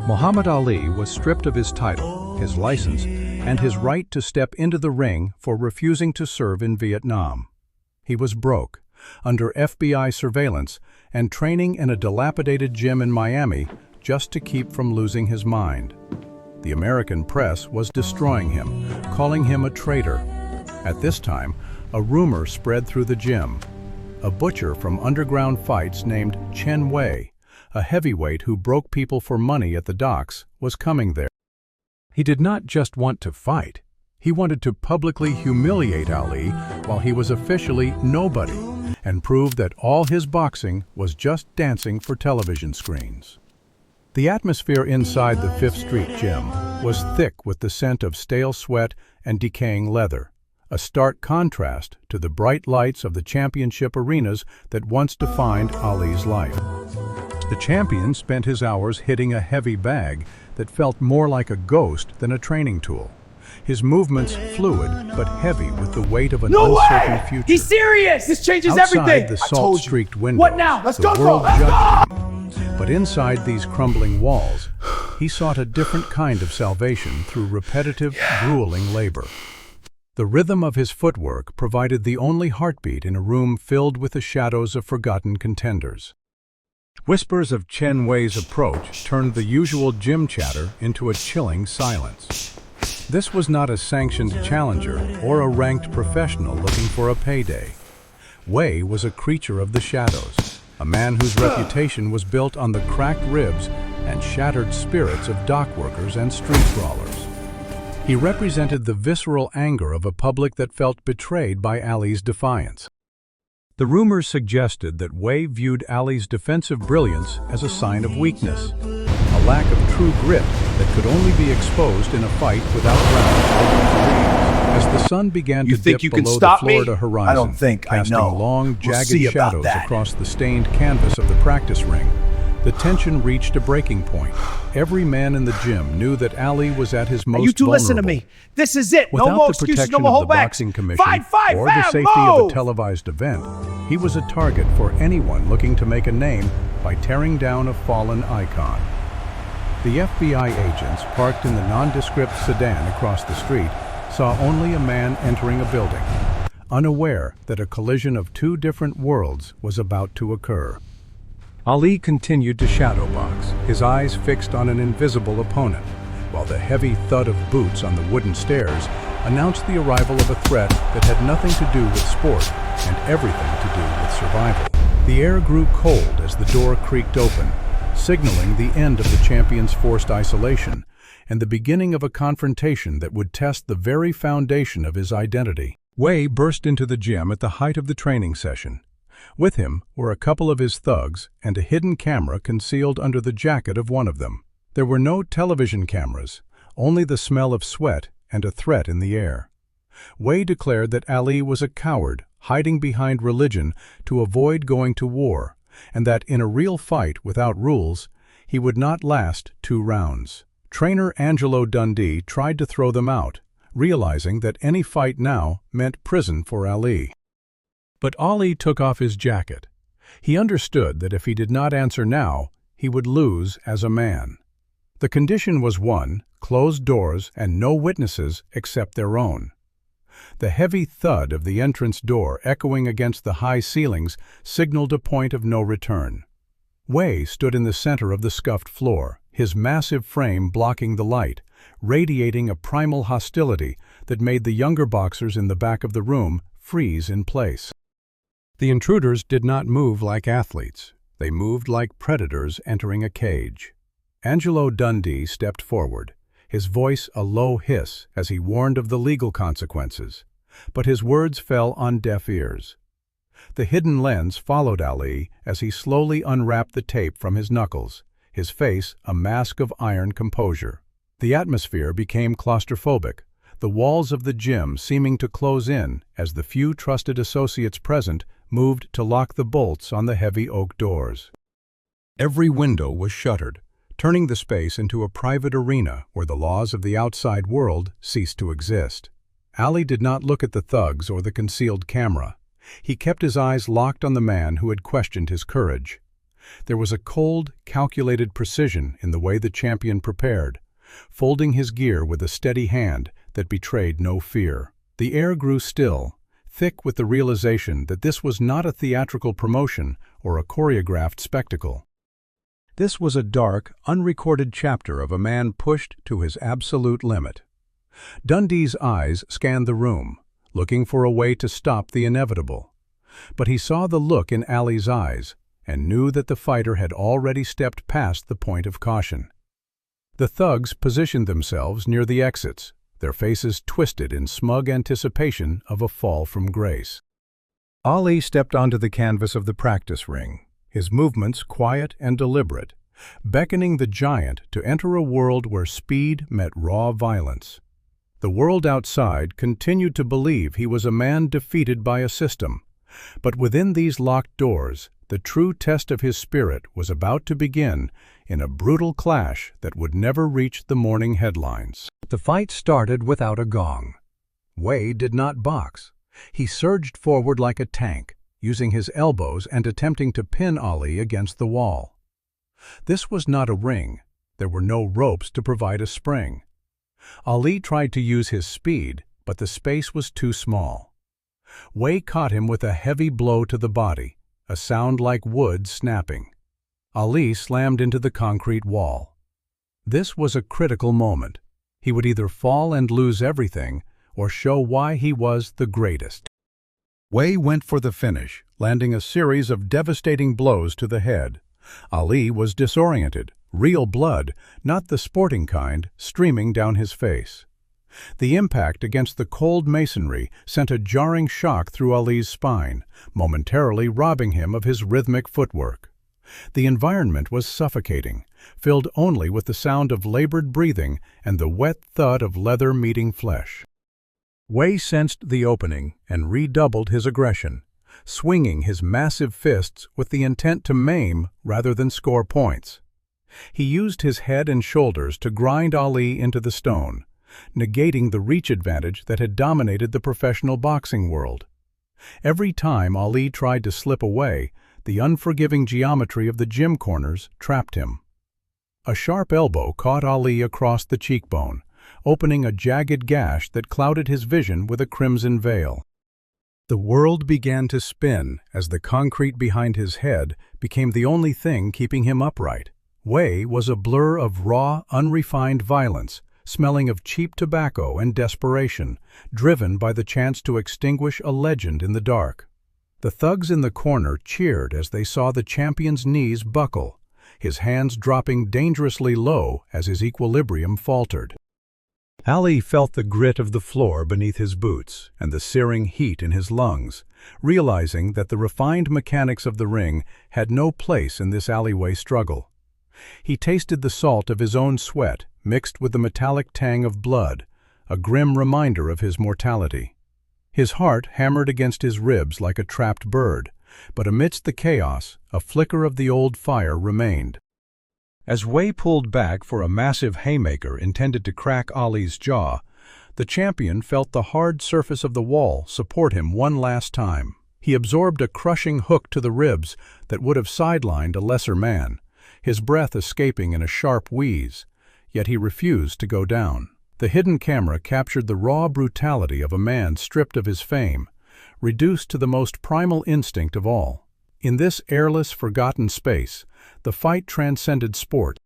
Muhammad Ali was stripped of his title, his license, and his right to step into the ring for refusing to serve in Vietnam. He was broke, under FBI surveillance, and training in a dilapidated gym in Miami just to keep from losing his mind. The American press was destroying him, calling him a traitor. At this time, a rumor spread through the gym. A butcher from underground fights named Chen Wei, a heavyweight who broke people for money at the docks, was coming there. He did not just want to fight. He wanted to publicly humiliate Ali while he was officially nobody, and prove that all his boxing was just dancing for television screens. The atmosphere inside the Fifth Street gym was thick with the scent of stale sweat and decaying leather, a stark contrast to the bright lights of the championship arenas that once defined Ali's life. The champion spent his hours hitting a heavy bag that felt more like a ghost than a training tool. His movements fluid but heavy with the weight of an uncertain future. He's serious! This changes Outside everything! the salt-streaked windows, What now? Let's the go, world let's judged him. But inside these crumbling walls, he sought a different kind of salvation through repetitive, grueling labor. The rhythm of his footwork provided the only heartbeat in a room filled with the shadows of forgotten contenders. Whispers of Chen Wei's approach turned the usual gym chatter into a chilling silence. This was not a sanctioned challenger or a ranked professional looking for a payday. Wei was a creature of the shadows, a man whose reputation was built on the cracked ribs and shattered spirits of dock workers and street brawlers. He represented the visceral anger of a public that felt betrayed by Ali's defiance. The rumors suggested that Wei viewed Ali's defensive brilliance as a sign of weakness, a lack of true grit that could only be exposed in a fight without rounds or referees. As the sun began to dip below the Florida horizon, I don't think casting I know. long, We'll jagged see about shadows that. across the stained canvas of the practice ring, the tension reached a breaking point. Every man in the gym knew that Ali was at his most You two vulnerable. listen to me. This is it. Without No more the excuses, protection no more of the holdbacks. Boxing Commission Fight, or the fam, safety of a move! televised event, he was a target for anyone looking to make a name by tearing down a fallen icon. The FBI agents parked in the nondescript sedan across the street saw only a man entering a building, unaware that a collision of two different worlds was about to occur. Ali continued to shadowbox, his eyes fixed on an invisible opponent, while the heavy thud of boots on the wooden stairs announced the arrival of a threat that had nothing to do with sport and everything to do with survival. The air grew cold as the door creaked open, signaling the end of the champion's forced isolation and the beginning of a confrontation that would test the very foundation of his identity. Wei burst into the gym at the height of the training session. With him were a couple of his thugs and a hidden camera concealed under the jacket of one of them. There were no television cameras, only the smell of sweat and a threat in the air. Wei declared that Ali was a coward, hiding behind religion to avoid going to war, and that in a real fight without rules, he would not last 2 rounds. Trainer Angelo Dundee tried to throw them out, realizing that any fight now meant prison for Ali. But Ali took off his jacket. He understood that if he did not answer now, he would lose as a man. The condition was one: closed doors and no witnesses except their own. The heavy thud of the entrance door echoing against the high ceilings signaled a point of no return. Wei stood in the center of the scuffed floor, his massive frame blocking the light, radiating a primal hostility that made the younger boxers in the back of the room freeze in place. The intruders did not move like athletes. They moved like predators entering a cage. Angelo Dundee stepped forward, his voice a low hiss as he warned of the legal consequences. But his words fell on deaf ears. The hidden lens followed Ali as he slowly unwrapped the tape from his knuckles, his face a mask of iron composure. The atmosphere became claustrophobic, the walls of the gym seeming to close in as the few trusted associates present moved to lock the bolts on the heavy oak doors. Every window was shuttered, turning the space into a private arena where the laws of the outside world ceased to exist. Ali did not look at the thugs or the concealed camera. He kept his eyes locked on the man who had questioned his courage. There was a cold, calculated precision in the way the champion prepared, folding his gear with a steady hand that betrayed no fear. The air grew still, thick with the realization that this was not a theatrical promotion or a choreographed spectacle. This was a dark, unrecorded chapter of a man pushed to his absolute limit. Dundee's eyes scanned the room, looking for a way to stop the inevitable. But he saw the look in Ali's eyes and knew that the fighter had already stepped past the point of caution. The thugs positioned themselves near the exits, their faces twisted in smug anticipation of a fall from grace. Ali stepped onto the canvas of the practice ring, his movements quiet and deliberate, beckoning the giant to enter a world where speed met raw violence. The world outside continued to believe he was a man defeated by a system, but within these locked doors, the true test of his spirit was about to begin in a brutal clash that would never reach the morning headlines. The fight started without a gong. Wei did not box. He surged forward like a tank, using his elbows and attempting to pin Ali against the wall. This was not a ring. There were no ropes to provide a spring. Ali tried to use his speed, but the space was too small. Wei caught him with a heavy blow to the body, a sound like wood snapping. Ali slammed into the concrete wall. This was a critical moment. He would either fall and lose everything, or show why he was the greatest. Wei went for the finish, landing a series of devastating blows to the head. Ali was disoriented, real blood, not the sporting kind, streaming down his face. The impact against the cold masonry sent a jarring shock through Ali's spine, momentarily robbing him of his rhythmic footwork. The environment was suffocating, filled only with the sound of labored breathing and the wet thud of leather meeting flesh. Wei sensed the opening and redoubled his aggression, swinging his massive fists with the intent to maim rather than score points. He used his head and shoulders to grind Ali into the stone, negating the reach advantage that had dominated the professional boxing world. Every time Ali tried to slip away, the unforgiving geometry of the gym corners trapped him. A sharp elbow caught Ali across the cheekbone, opening a jagged gash that clouded his vision with a crimson veil. The world began to spin as the concrete behind his head became the only thing keeping him upright. Wei was a blur of raw, unrefined violence, smelling of cheap tobacco and desperation, driven by the chance to extinguish a legend in the dark. The thugs in the corner cheered as they saw the champion's knees buckle, his hands dropping dangerously low as his equilibrium faltered. Ali felt the grit of the floor beneath his boots and the searing heat in his lungs, realizing that the refined mechanics of the ring had no place in this alleyway struggle. He tasted the salt of his own sweat mixed with the metallic tang of blood, a grim reminder of his mortality. His heart hammered against his ribs like a trapped bird, but amidst the chaos, a flicker of the old fire remained. As Wei pulled back for a massive haymaker intended to crack Ali's jaw, the champion felt the hard surface of the wall support him one last time. He absorbed a crushing hook to the ribs that would have sidelined a lesser man, his breath escaping in a sharp wheeze, yet he refused to go down. The hidden camera captured the raw brutality of a man stripped of his fame, reduced to the most primal instinct of all. In this airless, forgotten space, the fight transcended sport,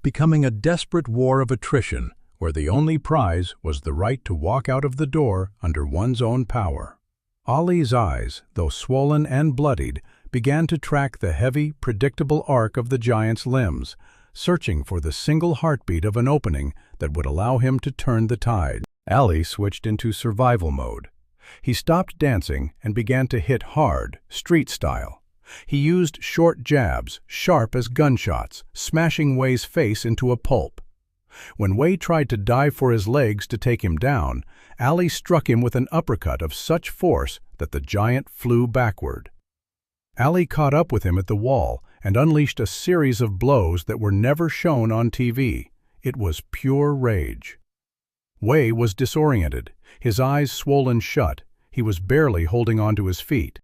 becoming a desperate war of attrition where the only prize was the right to walk out of the door under one's own power. Ali's eyes, though swollen and bloodied, began to track the heavy, predictable arc of the giant's limbs, searching for the single heartbeat of an opening that would allow him to turn the tide. Ali switched into survival mode. He stopped dancing and began to hit hard, street style. He used short jabs, sharp as gunshots, smashing Wei's face into a pulp. When Wei tried to dive for his legs to take him down, Ali struck him with an uppercut of such force that the giant flew backward. Ali caught up with him at the wall and unleashed a series of blows that were never shown on TV. It was pure rage. Wei was disoriented, his eyes swollen shut. He was barely holding on to his feet.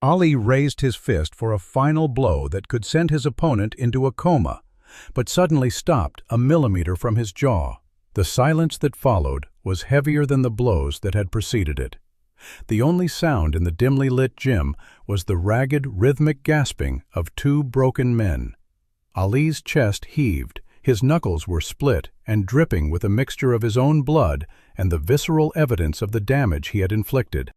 Ali raised his fist for a final blow that could send his opponent into a coma, but suddenly stopped a millimeter from his jaw. The silence that followed was heavier than the blows that had preceded it. The only sound in the dimly lit gym was the ragged, rhythmic gasping of two broken men. Ali's chest heaved, his knuckles were split and dripping with a mixture of his own blood and the visceral evidence of the damage he had inflicted.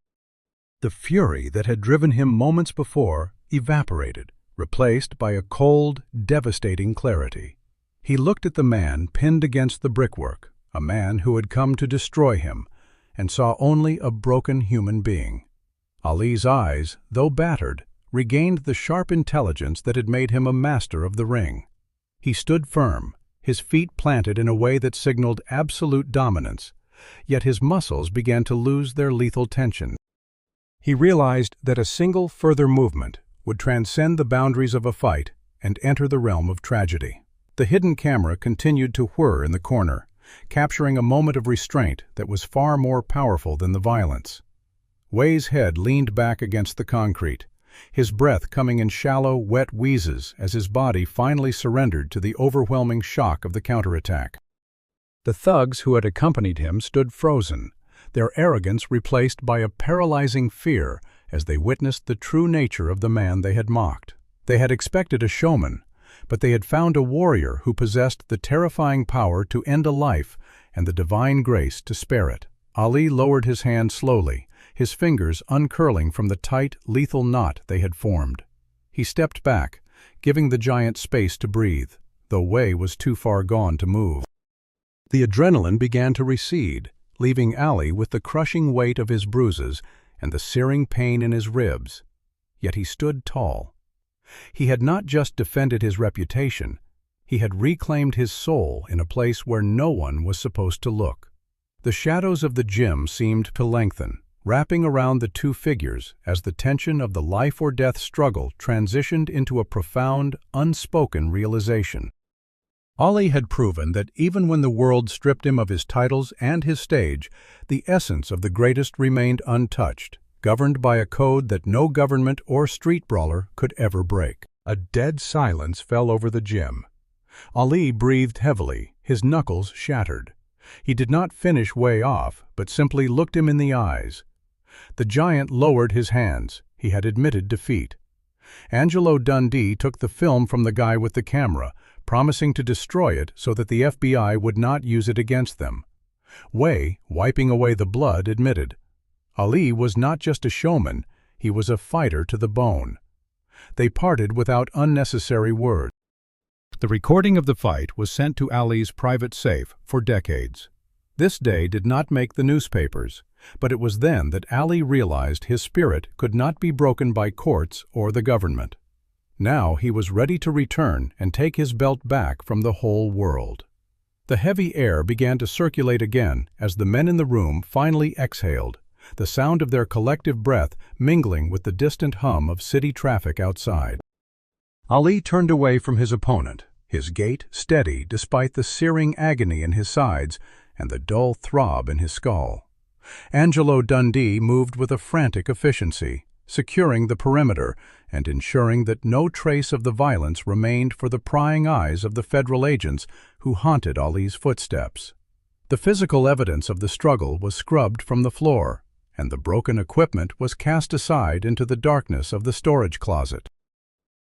The fury that had driven him moments before evaporated, replaced by a cold, devastating clarity. He looked at the man pinned against the brickwork, a man who had come to destroy him, and saw only a broken human being. Ali's eyes, though battered, regained the sharp intelligence that had made him a master of the ring. He stood firm, his feet planted in a way that signaled absolute dominance, yet his muscles began to lose their lethal tension. He realized that a single further movement would transcend the boundaries of a fight and enter the realm of tragedy. The hidden camera continued to whir in the corner, capturing a moment of restraint that was far more powerful than the violence. Wei's head leaned back against the concrete, his breath coming in shallow, wet wheezes as his body finally surrendered to the overwhelming shock of the counterattack. The thugs who had accompanied him stood frozen, their arrogance replaced by a paralyzing fear as they witnessed the true nature of the man they had mocked. They had expected a showman, but they had found a warrior who possessed the terrifying power to end a life and the divine grace to spare it. Ali lowered his hand slowly, his fingers uncurling from the tight, lethal knot they had formed. He stepped back, giving the giant space to breathe, though Wei was too far gone to move. The adrenaline began to recede, leaving Ali with the crushing weight of his bruises and the searing pain in his ribs. Yet he stood tall. He had not just defended his reputation, he had reclaimed his soul in a place where no one was supposed to look. The shadows of the gym seemed to lengthen, wrapping around the two figures as the tension of the life-or-death struggle transitioned into a profound, unspoken realization. Ali had proven that even when the world stripped him of his titles and his stage, the essence of the greatest remained untouched, governed by a code that no government or street brawler could ever break. A dead silence fell over the gym. Ali breathed heavily, his knuckles shattered. He did not finish Wei off, but simply looked him in the eyes. The giant lowered his hands. He had admitted defeat. Angelo Dundee took the film from the guy with the camera, promising to destroy it so that the FBI would not use it against them. Wei, wiping away the blood, admitted, Ali was not just a showman, he was a fighter to the bone. They parted without unnecessary words. The recording of the fight was sent to Ali's private safe for decades. This day did not make the newspapers, but it was then that Ali realized his spirit could not be broken by courts or the government. Now he was ready to return and take his belt back from the whole world. The heavy air began to circulate again as the men in the room finally exhaled, the sound of their collective breath mingling with the distant hum of city traffic outside. Ali turned away from his opponent, his gait steady despite the searing agony in his sides and the dull throb in his skull. Angelo Dundee moved with a frantic efficiency, securing the perimeter and ensuring that no trace of the violence remained for the prying eyes of the federal agents who haunted Ali's footsteps. The physical evidence of the struggle was scrubbed from the floor, and the broken equipment was cast aside into the darkness of the storage closet.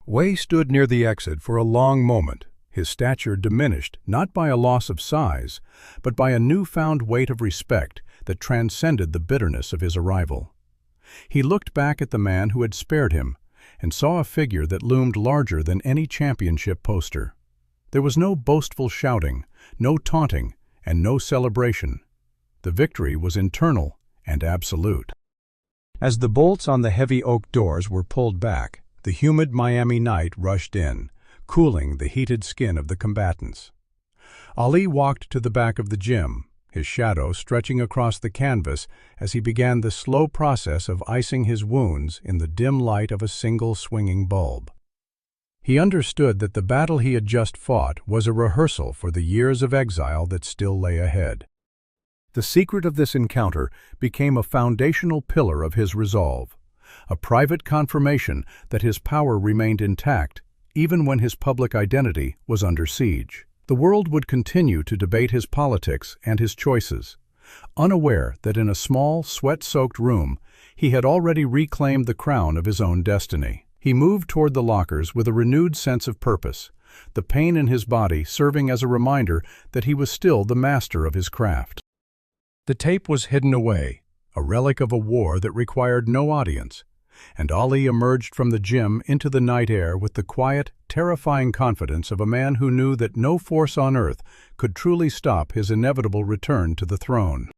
Wei stood near the exit for a long moment, his stature diminished not by a loss of size, but by a newfound weight of respect that transcended the bitterness of his arrival. He looked back at the man who had spared him and saw a figure that loomed larger than any championship poster. There was no boastful shouting, no taunting, and no celebration. The victory was internal and absolute. As the bolts on the heavy oak doors were pulled back, the humid Miami night rushed in, cooling the heated skin of the combatants. Ali walked to the back of the gym, his shadow stretching across the canvas as he began the slow process of icing his wounds in the dim light of a single swinging bulb. He understood that the battle he had just fought was a rehearsal for the years of exile that still lay ahead. The secret of this encounter became a foundational pillar of his resolve, a private confirmation that his power remained intact even when his public identity was under siege. The world would continue to debate his politics and his choices, unaware that in a small, sweat-soaked room, he had already reclaimed the crown of his own destiny. He moved toward the lockers with a renewed sense of purpose, the pain in his body serving as a reminder that he was still the master of his craft. The tape was hidden away, a relic of a war that required no audience, and Ali emerged from the gym into the night air with the quiet, terrifying confidence of a man who knew that no force on earth could truly stop his inevitable return to the throne.